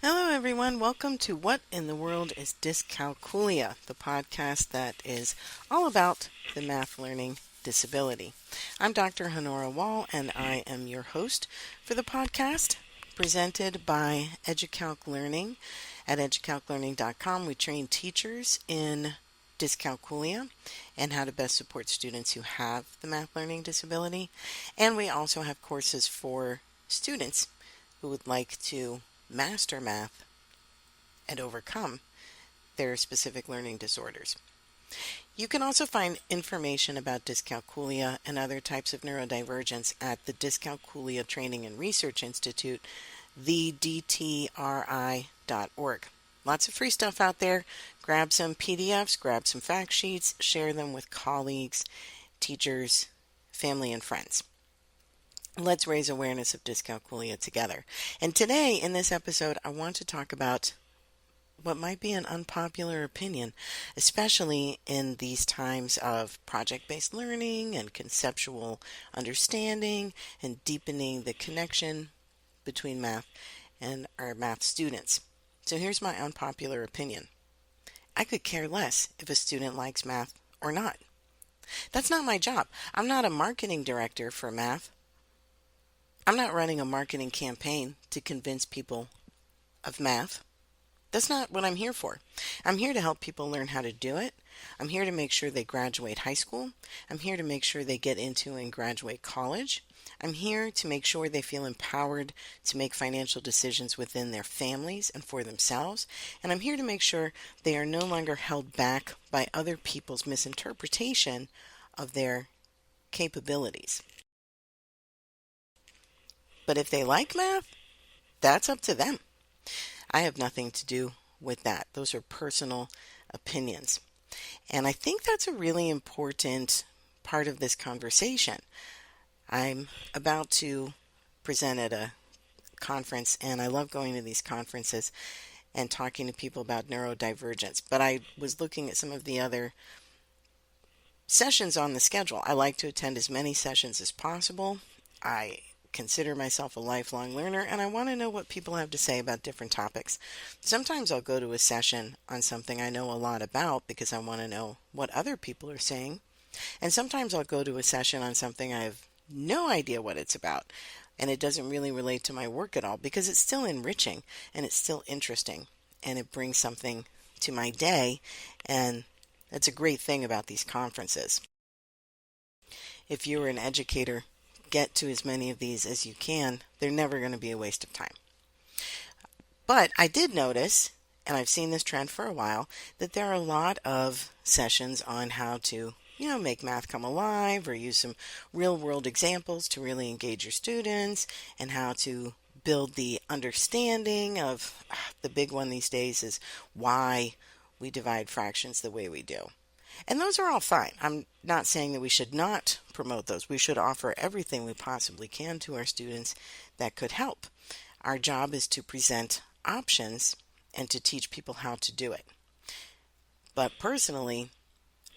Hello, everyone. Welcome to What in the World is Dyscalculia, the podcast that is all about the math learning disability. I'm Dr. Honora Wall, and I am your host for the podcast presented by EduCalc Learning. At educalclearning.com, we train teachers in dyscalculia and how to best support students who have the math learning disability. And we also have courses for students who would like to master math and overcome their specific learning disorders. You can also find information about dyscalculia and other types of neurodivergence at the Dyscalculia Training and Research Institute, thedtri.org. Lots of free stuff out there. Grab some PDFs, grab some fact sheets, share them with colleagues, teachers, family, and friends. Let's raise awareness of dyscalculia together. And today, in this episode, I want to talk about what might be an unpopular opinion, especially in these times of project-based learning and conceptual understanding and deepening the connection between math and our math students. So here's my unpopular opinion. I could care less if a student likes math or not. That's not my job. I'm not a marketing director for math. I'm not running a marketing campaign to convince people of math. That's not what I'm here for. I'm here to help people learn how to do it. I'm here to make sure they graduate high school. I'm here to make sure they get into and graduate college. I'm here to make sure they feel empowered to make financial decisions within their families and for themselves. And I'm here to make sure they are no longer held back by other people's misinterpretation of their capabilities. But if they like math, that's up to them. I have nothing to do with that. Those are personal opinions. And I think that's a really important part of this conversation. I'm about to present at a conference, and I love going to these conferences and talking to people about neurodivergence. But I was looking at some of the other sessions on the schedule. I like to attend as many sessions as possible. I consider myself a lifelong learner, and I want to know what people have to say about different topics. Sometimes I'll go to a session on something I know a lot about because I want to know what other people are saying. And sometimes I'll go to a session on something I have no idea what it's about, and it doesn't really relate to my work at all because it's still enriching and it's still interesting and it brings something to my day, and that's a great thing about these conferences. If you're an educator, get to as many of these as you can. They're never going to be a waste of time. But I did notice, and I've seen this trend for a while, that there are a lot of sessions on how to, make math come alive or use some real world examples to really engage your students, and how to build the understanding of the big one these days is why we divide fractions the way we do. And those are all fine. I'm not saying that we should not promote those. We should offer everything we possibly can to our students that could help. Our job is to present options and to teach people how to do it. But personally,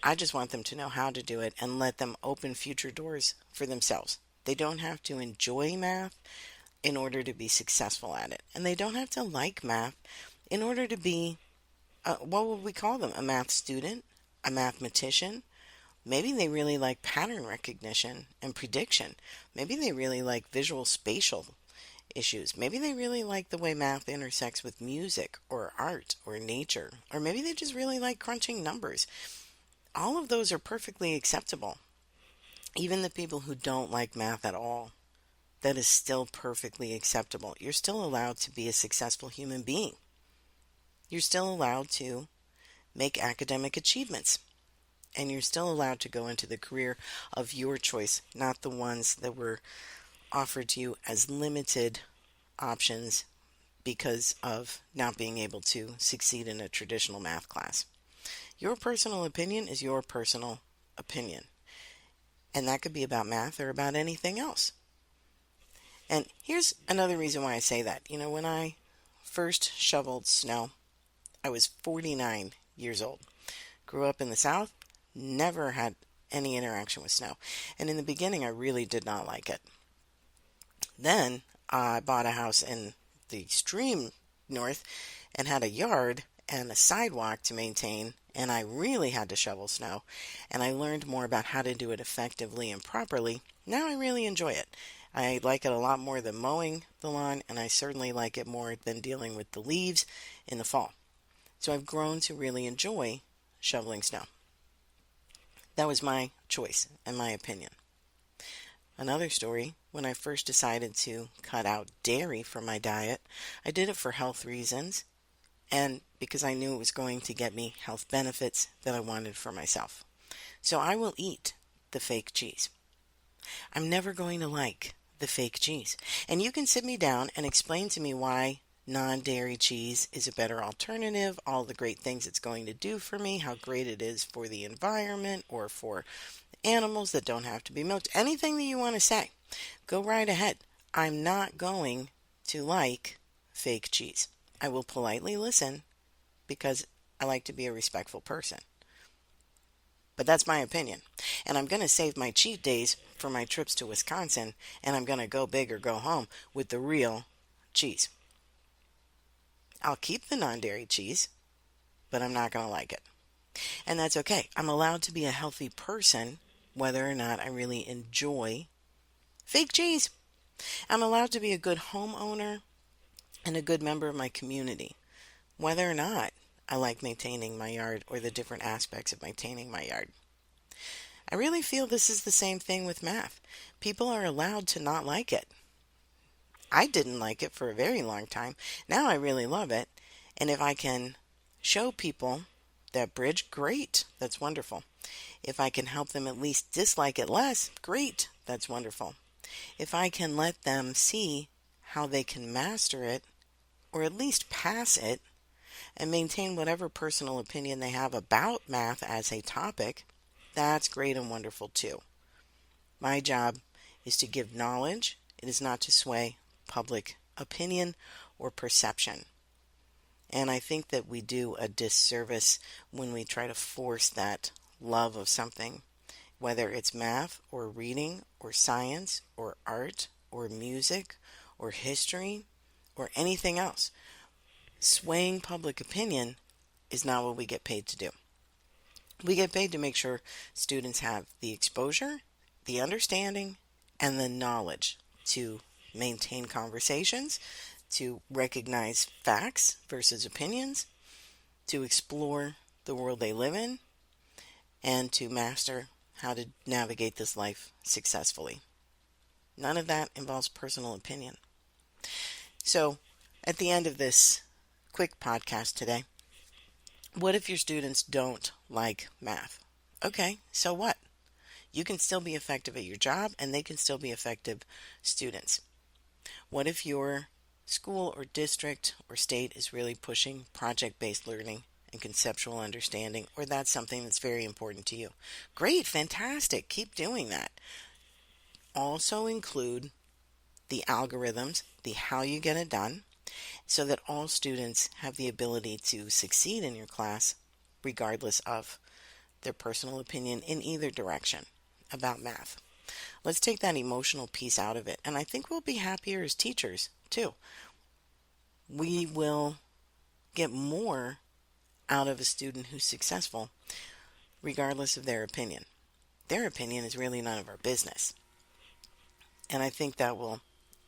I just want them to know how to do it and let them open future doors for themselves. They don't have to enjoy math in order to be successful at it. And they don't have to like math in order to be, what would we call them? A math student? A mathematician? Maybe they really like pattern recognition and prediction. Maybe they really like visual spatial issues. Maybe they really like the way math intersects with music or art or nature. Or maybe they just really like crunching numbers. All of those are perfectly acceptable. Even the people who don't like math at all, that is still perfectly acceptable. You're still allowed to be a successful human being. You're still allowed to make academic achievements. And you're still allowed to go into the career of your choice, not the ones that were offered to you as limited options because of not being able to succeed in a traditional math class. Your personal opinion is your personal opinion. And that could be about math or about anything else. And here's another reason why I say that. When I first shoveled snow, I was 49 years old. Grew up in the South, never had any interaction with snow. And in the beginning, I really did not like it. Then I bought a house in the extreme north and had a yard and a sidewalk to maintain, and I really had to shovel snow, and I learned more about how to do it effectively and properly. Now I really enjoy it. I like it a lot more than mowing the lawn, and I certainly like it more than dealing with the leaves in the fall. So I've grown to really enjoy shoveling snow. That was my choice and my opinion. Another story, when I first decided to cut out dairy from my diet, I did it for health reasons and because I knew it was going to get me health benefits that I wanted for myself. So I will eat the fake cheese. I'm never going to like the fake cheese. And you can sit me down and explain to me why non-dairy cheese is a better alternative, all the great things it's going to do for me, how great it is for the environment or for animals that don't have to be milked, anything that you want to say. Go right ahead. I'm not going to like fake cheese. I will politely listen because I like to be a respectful person. But that's my opinion. And I'm going to save my cheat days for my trips to Wisconsin, and I'm going to go big or go home with the real cheese. I'll keep the non-dairy cheese, but I'm not going to like it. And that's okay. I'm allowed to be a healthy person whether or not I really enjoy fake cheese. I'm allowed to be a good homeowner and a good member of my community, whether or not I like maintaining my yard or the different aspects of maintaining my yard. I really feel this is the same thing with math. People are allowed to not like it. I didn't like it for a very long time. Now I really love it. And if I can show people that bridge, great. That's wonderful. If I can help them at least dislike it less, great. That's wonderful. If I can let them see how they can master it, or at least pass it, and maintain whatever personal opinion they have about math as a topic, that's great and wonderful too. My job is to give knowledge. It is not to sway public opinion or perception. And I think that we do a disservice when we try to force that love of something, whether it's math or reading or science or art or music or history or anything else. Swaying public opinion is not what we get paid to do. We get paid to make sure students have the exposure, the understanding, and the knowledge to maintain conversations, to recognize facts versus opinions, to explore the world they live in, and to master how to navigate this life successfully. None of that involves personal opinion. So, at the end of this quick podcast today, what if your students don't like math? Okay, so what? You can still be effective at your job and they can still be effective students. What if your school or district or state is really pushing project-based learning and conceptual understanding, or that's something that's very important to you? Great, fantastic, keep doing that. Also include the algorithms, the how you get it done, so that all students have the ability to succeed in your class regardless of their personal opinion in either direction about math. Let's take that emotional piece out of it, and I think we'll be happier as teachers too. We will get more out of a student who's successful regardless of their opinion. Their opinion is really none of our business. And I think that will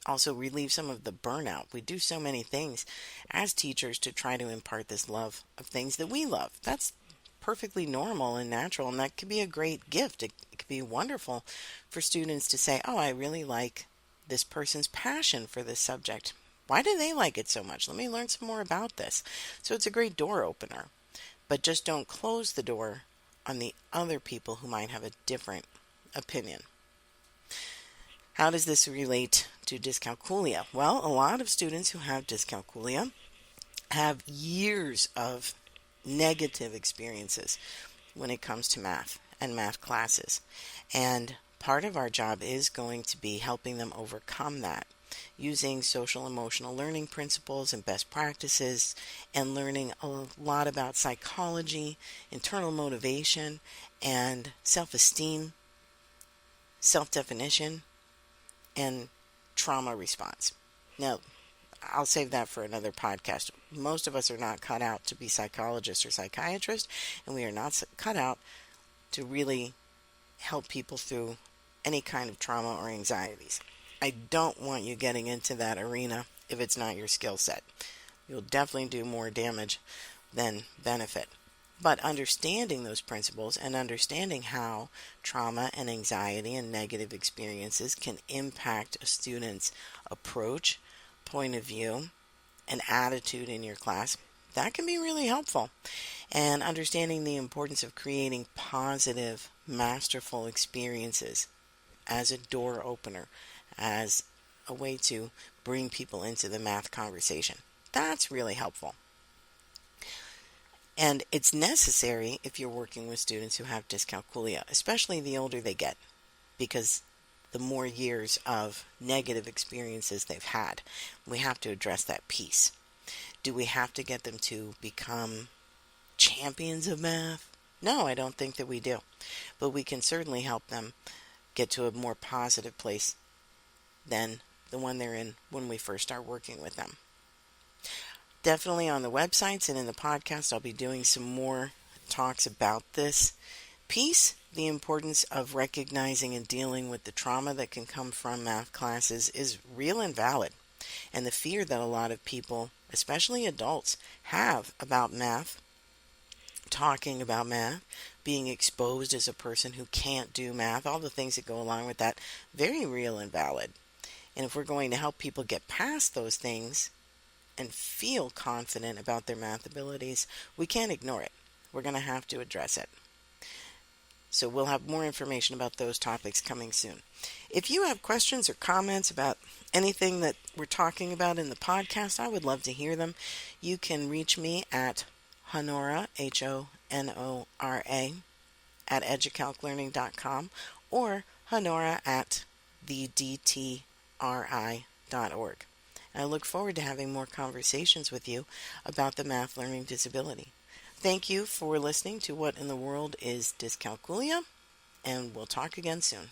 also relieve some of the burnout. We do so many things as teachers to try to impart this love of things that we love. That's perfectly normal and natural, and that could be a great gift. It could be wonderful for students to say, oh, I really like this person's passion for this subject. Why do they like it so much? Let me learn some more about this. So it's a great door opener. But just don't close the door on the other people who might have a different opinion. How does this relate to dyscalculia? Well, a lot of students who have dyscalculia have years of negative experiences when it comes to math and math classes. And part of our job is going to be helping them overcome that using social emotional learning principles and best practices and learning a lot about psychology, internal motivation, and self-esteem, self-definition, and trauma response. Now, I'll save that for another podcast. Most of us are not cut out to be psychologists or psychiatrists, and we are not cut out to really help people through any kind of trauma or anxieties. I don't want you getting into that arena if it's not your skill set. You'll definitely do more damage than benefit. But understanding those principles and understanding how trauma and anxiety and negative experiences can impact a student's approach, point of view, and attitude in your class, that can be really helpful. And understanding the importance of creating positive, masterful experiences as a door opener, as a way to bring people into the math conversation. That's really helpful. And it's necessary if you're working with students who have dyscalculia, especially the older they get, because the more years of negative experiences they've had, we have to address that piece. Do we have to get them to become champions of math? No, I don't think that we do. But we can certainly help them get to a more positive place than the one they're in when we first start working with them. Definitely on the websites and in the podcast, I'll be doing some more talks about this piece. The importance of recognizing and dealing with the trauma that can come from math classes is real and valid. And the fear that a lot of people, especially adults, have about math, talking about math, being exposed as a person who can't do math, all the things that go along with that, very real and valid. And if we're going to help people get past those things and feel confident about their math abilities, we can't ignore it. We're going to have to address it. So we'll have more information about those topics coming soon. If you have questions or comments about anything that we're talking about in the podcast, I would love to hear them. You can reach me at Honora, Honora, at educalclearning.com or Honora at thedtri.org. I look forward to having more conversations with you about the math learning disability. Thank you for listening to What in the World is Dyscalculia, and we'll talk again soon.